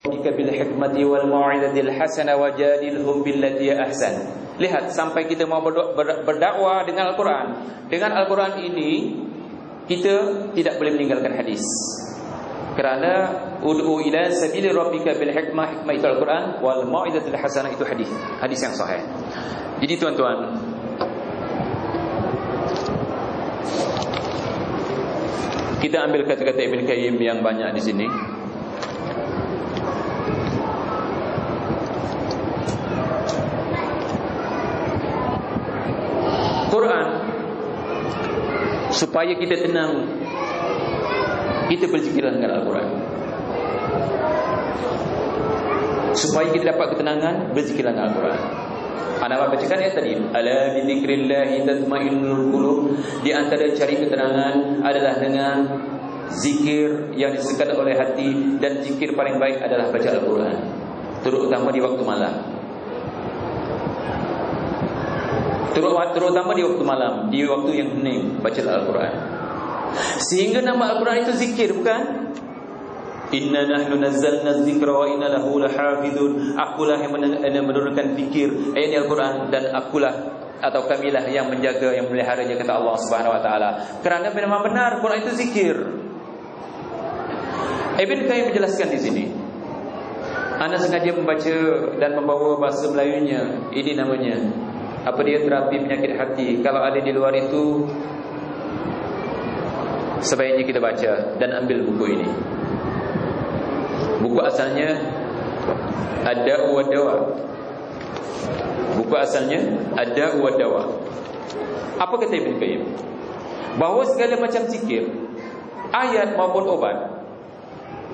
bil hikmati wal mau'izatil hasanah wajadilhum billati ahsan. Lihat, sampai kita mau berdakwah dengan Al-Quran. Dengan Al-Quran ini kita tidak boleh meninggalkan hadis. Kerana ud'u ila sabili rabbika bil hikmah, hikmah itu Al-Quran, wal mau'izatil hasanah itu hadis. Hadis yang sahih. Jadi tuan-tuan, kita ambil kata-kata Ibn Qayyim yang banyak di sini. Quran, supaya kita tenang, kita berzikirlah dengan Al-Quran. Supaya kita dapat ketenangan, berzikirlah dengan Al-Quran. Anda bacakan ayat tadi, ala bi dzikrillah tatmainnul qulub. Di antara cari ketenangan adalah dengan zikir yang disekat oleh hati, dan zikir paling baik adalah baca Al-Quran, terutama di waktu malam. Terutama di waktu malam, di waktu yang hening, baca Al-Quran. Sehingga nama Al-Quran itu zikir, bukan? Inna nahnu nazzalna dzikra wa inna lahu lahafizun. Akulah yang menurunkan zikir, ayat Al-Quran, dan akulah atau kamilah yang menjaga, yang meliharanya, kata Allah Subhanahu wa taala. Kerana memang benar Quran itu zikir. Ibn Qayyim menjelaskan di sini. Anda sengaja membaca dan membawa bahasa Melayunya. Ini namanya apa dia, terapi penyakit hati. Kalau ada di luar itu, sebaiknya kita baca dan ambil buku ini. Buku asalnya Ad-Da'u wa Dawa. Buku asalnya Ad-Da'u wa Dawa. Apa kata Ibn Qayyim? Bahawa segala macam zikir, ayat maupun obat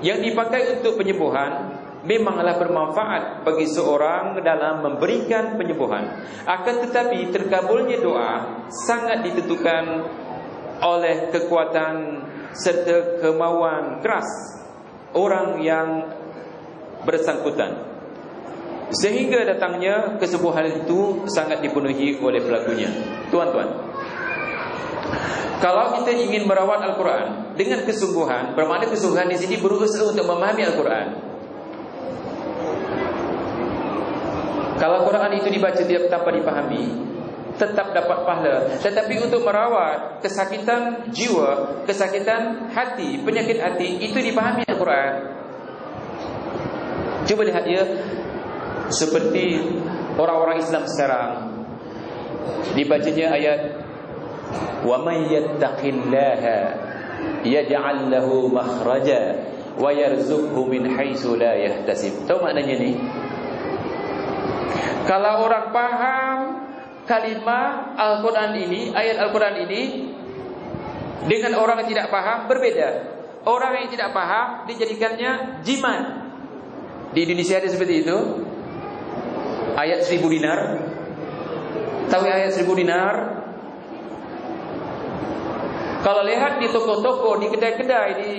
yang dipakai untuk penyembuhan memanglah bermanfaat bagi seorang dalam memberikan penyembuhan. Akan tetapi terkabulnya doa sangat ditentukan oleh kekuatan serta kemauan keras orang yang bersangkutan, sehingga datangnya kesembuhan itu sangat dipenuhi oleh pelakunya. Tuan-tuan, kalau kita ingin merawat Al-Quran dengan kesungguhan, bermakna kesungguhan di sini berusaha untuk memahami Al-Quran. Kalau Quran itu dibaca tanpa dipahami, tetap dapat pahala. Tetapi untuk merawat kesakitan jiwa, kesakitan hati, penyakit hati, itu dipahami Al-Quran. Cuba lihat ya, seperti orang-orang Islam sekarang, dibacanya ayat wa may yattaqillaha yaj'al lahu makhraja wa yarzuqhu min haitsu la yahtasib. Tahu maknanya ni? Kalau orang paham kalimah Al-Quran ini, ayat Al-Quran ini, dengan orang yang tidak paham berbeda. Orang yang tidak paham dijadikannya jimat. Di Indonesia ada seperti itu. Ayat 1000 dinar. Tahu ayat 1000 dinar? Kalau lihat di toko-toko, di kedai-kedai di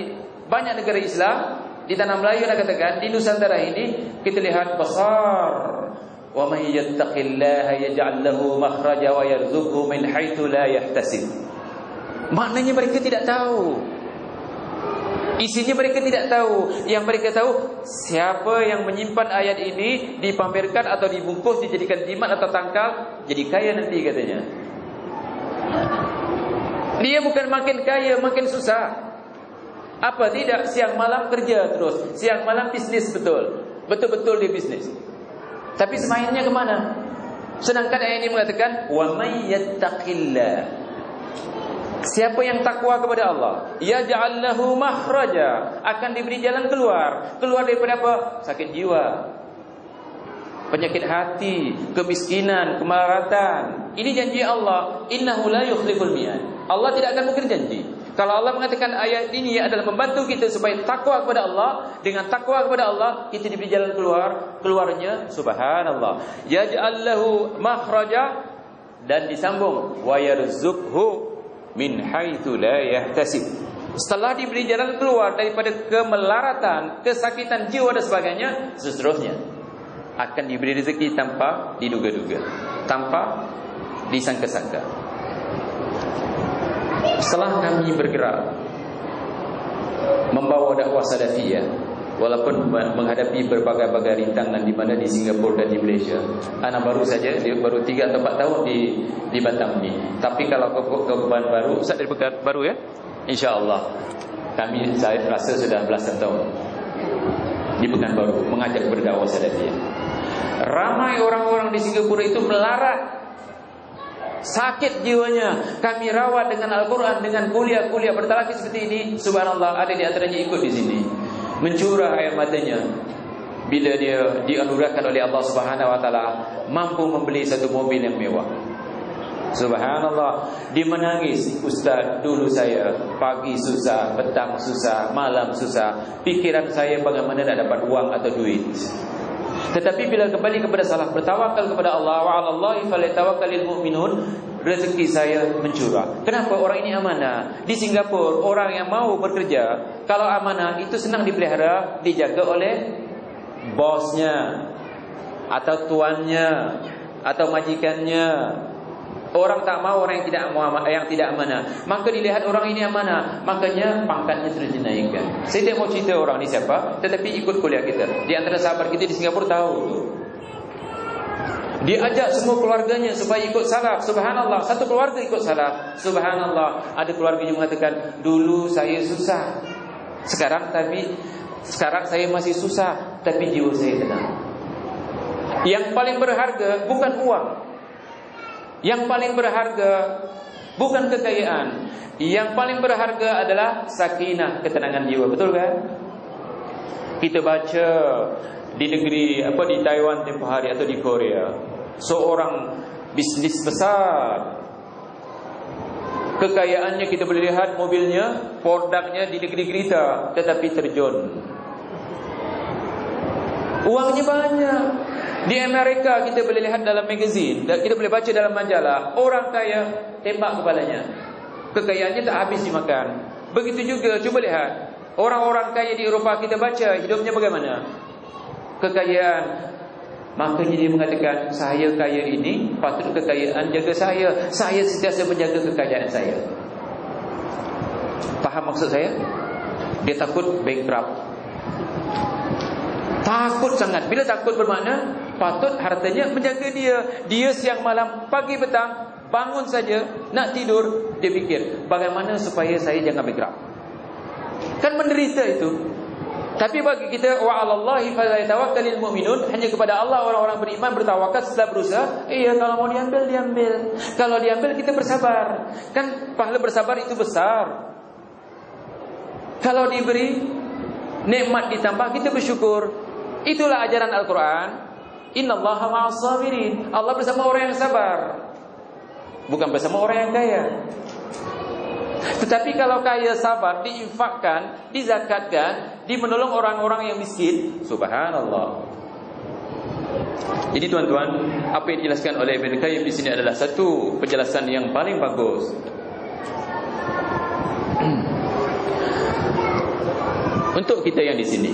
banyak negara Islam, di tanah Melayu nak katakan, di Nusantara ini kita lihat besar, wa may yattaqillaha yaj'al lahu makhraja wa yarzuqhu min haitsu la yahtasib. Maknanya mereka tidak tahu. Isinya mereka tidak tahu. Yang mereka tahu, siapa yang menyimpan ayat ini, dipamerkan atau dibungkus, dijadikan jimat atau tangkal, jadi kaya nanti katanya. Dia bukan makin kaya, makin susah. Apa tidak, siang malam kerja terus, siang malam bisnis betul. Betul-betul dia bisnis. Tapi semainnya kemana? Sedangkan ayat ini mengatakan wa may yattaqillah. Siapa yang takwa kepada Allah, yaj'al lahu makhraja, akan diberi jalan keluar. Keluar daripada apa? Sakit jiwa, penyakit hati, kemiskinan, kemelaratan. Ini janji Allah, innahu la yukhliful mi'ad. Allah tidak akan mungkir janji. Kalau Allah mengatakan ayat ini adalah membantu kita supaya takwa kepada Allah, dengan takwa kepada Allah kita diberi jalan keluar. Keluarnya subhanallah, yaj'al lahu makhraja, dan disambung wa yarzuqhu min haitsu la yahtasib. Setelah diberi jalan keluar daripada kemelaratan, kesakitan jiwa dan sebagainya, seterusnya akan diberi rezeki tanpa diduga-duga, tanpa disangka-sangka. Setelah kami bergerak membawa dakwah salafiyah Walaupun menghadapi berbagai-bagai rintangan di mana di Singapura dan di Malaysia. Anak baru saja, dia baru 3 atau 4 tahun di Batam ni. Tapi kalau ke Pekanbaru, Ustaz dari Pekanbaru ya, insya-Allah saya rasa sudah belasan tahun di Pekanbaru mengajak berdakwah salafiyah. Ramai orang-orang di Singapura itu melarat, sakit jiwanya. Kami rawat dengan Al-Quran, dengan kuliah-kuliah bertalaki seperti ini. Subhanallah, ada di antaranya ikut di sini, mencurah air matanya bila dia dianugerahkan oleh Allah Subhanahu wa taala mampu membeli satu mobil yang mewah. Subhanallah, dia menangis, Ustaz, dulu saya pagi susah, petang susah, malam susah, pikiran saya bagaimana nak dapat uang atau duit. Tetapi bila kembali kepada salah, bertawakal kepada Allah, wa 'alallahi falyatawakkalul mu'minun, rezeki saya mencurah. Kenapa? Orang ini amanah. Di Singapura, orang yang mau bekerja, kalau amanah itu senang dipelihara, dijaga oleh bosnya atau tuannya atau majikannya. Orang tak mau orang yang tidak amanah. Maka dilihat orang ini amanah, makanya pangkatnya terus dinaikkan. Saya tidak mau cerita orang ni siapa, tetapi ikut kuliah kita. Di antara sahabat kita di Singapura tahu tu. Dia ajak semua keluarganya supaya ikut salaf. Subhanallah, satu keluarga ikut salaf. Subhanallah, ada keluarga yang mengatakan, dulu saya susah, sekarang saya masih susah, tapi jiwa saya tenang. Yang paling berharga bukan uang. Yang paling berharga bukan kekayaan. Yang paling berharga adalah sakinah, ketenangan jiwa. Betul kan? Kita baca di negeri di Taiwan tempoh hari atau di Korea, seorang bisnis besar, kekayaannya kita boleh lihat mobilnya, produknya di negeri kita, tetapi terjun. Uangnya banyak. Di Amerika kita boleh lihat dalam magazine, kita boleh baca dalam majalah, orang kaya tembak kepalanya, kekayaannya tak habis dimakan. Begitu juga cuba lihat orang-orang kaya di Eropah, kita baca hidupnya bagaimana, kekayaan. Makanya dia mengatakan, saya kaya ini, patut kekayaan jaga saya. Saya sentiasa menjaga kekayaan saya. Faham maksud saya? Dia takut bankrupt. Takut sangat. Bila takut bermakna patut hartanya menjaga dia. Dia siang malam, pagi petang, bangun saja nak tidur, dia fikir bagaimana supaya saya jangan bankrupt. Kan menderita itu. Tapi bagi kita, wa 'alallahi falyatawakkalul mu'minun, hanya kepada Allah orang-orang beriman bertawakal setelah berusaha. Iya, kalau mau diambil, diambil. Kalau diambil, kita bersabar. Kan pahala bersabar itu besar. Kalau diberi nikmat ditambah, kita bersyukur. Itulah ajaran Al-Quran. Innallaha ma'as sabirin. Allah bersama orang yang sabar, bukan bersama orang yang kaya. Tetapi kalau kaya sabar, diinfakkan, dizakatkan, menolong orang-orang yang miskin, subhanallah. Jadi tuan-tuan, apa yang dijelaskan oleh Ibn Qayyim di sini adalah satu penjelasan yang paling bagus. Untuk kita yang di sini,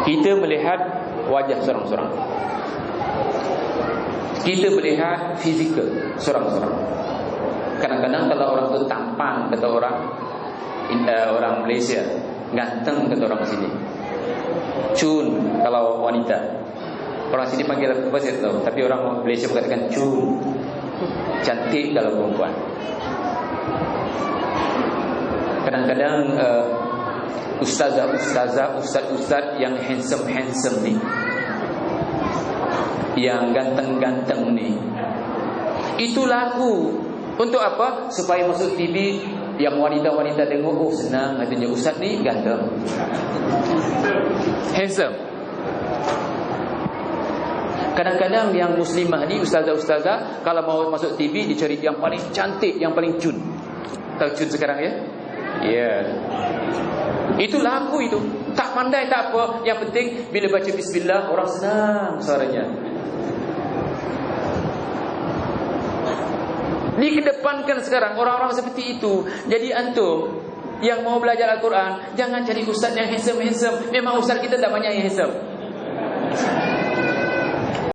kita melihat wajah seorang-seorang, kita melihat fizikal seorang-seorang. Kadang-kadang kalau orang tu tampan, kata orang Malaysia, ganteng kata orang sini, cun kalau wanita. Orang sini panggil apa saya tahu, tapi orang Malaysia mengatakan cun, cantik kalau perempuan. Kadang-kadang ustazah, ustaz yang handsome ni, yang ganteng-ganteng ni, itu laku. Untuk apa? Supaya masuk TV, yang wanita-wanita tengok, oh senang, katanya ustaz ni ganteng, handsome. Kadang-kadang yang muslimah ni, ustazah-ustazah, kalau mau masuk TV, dicari yang paling cantik, yang paling cun. Tahu cun sekarang ya? Ya, itu laku itu. Tak pandai tak apa, yang penting bila baca bismillah, orang senang suaranya. Dikedepankan sekarang orang-orang seperti itu. Jadi antum yang mau belajar Al-Quran, jangan cari ustaz yang handsome-handsome. Memang ustaz kita tak banyak yang handsome.